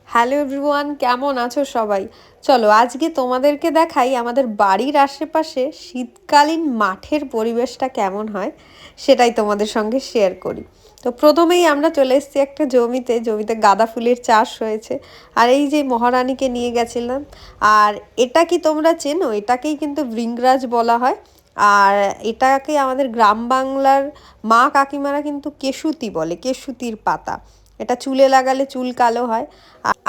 Hello everyone, কেমন আছো সবাই? চলো আজকে তোমাদেরকে দেখাই আমাদের বাড়ির আশেপাশে শীতকালীন মাঠের পরিবেশটা কেমন হয়, সেটাই তোমাদের সঙ্গে শেয়ার করি। তো প্রথমেই আমরা চলে এসেছি একটা জমিতে গাঁদা ফুলের চাষ হয়েছে। আর এই যে মহারানীকে নিয়ে গেছিলাম। আর এটা কি তোমরা চেনো? এটাকেই কিন্তু ভৃঙ্গরাজ বলা হয়। আর এটাকে আমাদের গ্রাম বাংলার মা কাকিমারা কিন্তু কেশুতি বলে, কেশুতির পাতা। এটা চুলে লাগালে চুল কালো হয়।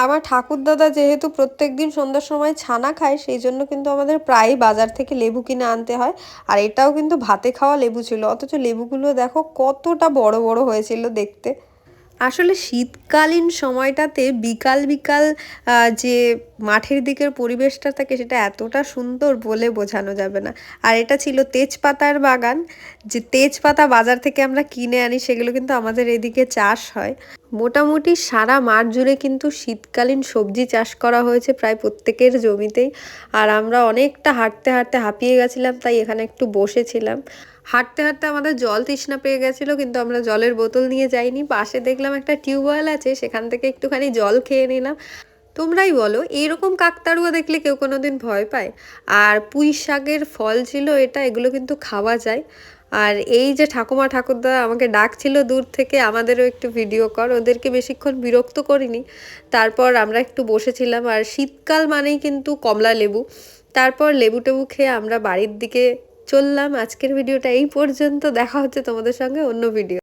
আমার ঠাকুরদাদা যেহেতু প্রত্যেকদিন সন্ধ্যার সময় ছানা খায়, সেই জন্য কিন্তু আমাদের প্রায়ই বাজার থেকে লেবু কিনে আনতে হয়। আর এটাও কিন্তু ভাতে খাওয়া লেবু ছিল, অথচ লেবুগুলো দেখো কতটা বড় বড় হয়েছিল দেখতে। আসলে শীতকালীন সময়টাতে বিকাল বিকাল যে মাঠের দিকের পরিবেশটা থাকে সেটা এতটা সুন্দর বলে বোঝানো যাবে না। আর এটা ছিল তেজপাতার বাগান। যে তেজপাতা বাজার থেকে আমরা কিনে আনি, সেগুলো কিন্তু আমাদের এদিকে চাষ হয়। মোটামুটি সারা মাঠ জুড়ে কিন্তু শীতকালীন সবজি চাষ করা হয়েছে প্রায় প্রত্যেকের জমিতেই। আর আমরা অনেকটা হাঁটতে হাঁটতে হাঁপিয়ে গেছিলাম, তাই এখানে একটু বসেছিলাম। হাঁটতে হাঁটতে আমাদের জল তৃষ্ণা পেয়ে গেছিলো, কিন্তু আমরা জলের বোতল নিয়ে যাইনি। পাশে দেখলাম একটা টিউবওয়েল আছে, সেখান থেকে একটুখানি জল খেয়ে নিলাম। তোমরাই বলো, এইরকম কাকতাড়ুয়া দেখলে কেউ কোনোদিন ভয় পায়? আর পুঁই শাকের ফল ছিল এটা, এগুলো কিন্তু খাওয়া যায়। আর এই যে ঠাকুমা ঠাকুরদা আমাকে ডাকছিল দূর থেকে, আমাদেরও একটু ভিডিও কর। ওদেরকে বেশিক্ষণ বিরক্ত করিনি। তারপর আমরা একটু বসেছিলাম। আর শীতকাল মানেই কিন্তু কমলা লেবু। তারপর লেবু টেবু খেয়ে আমরা বাড়ির দিকে চললাম। আজকের ভিডিওটা এই পর্যন্ত, দেখা হচ্ছে তোমাদের সঙ্গে অন্য ভিডিও।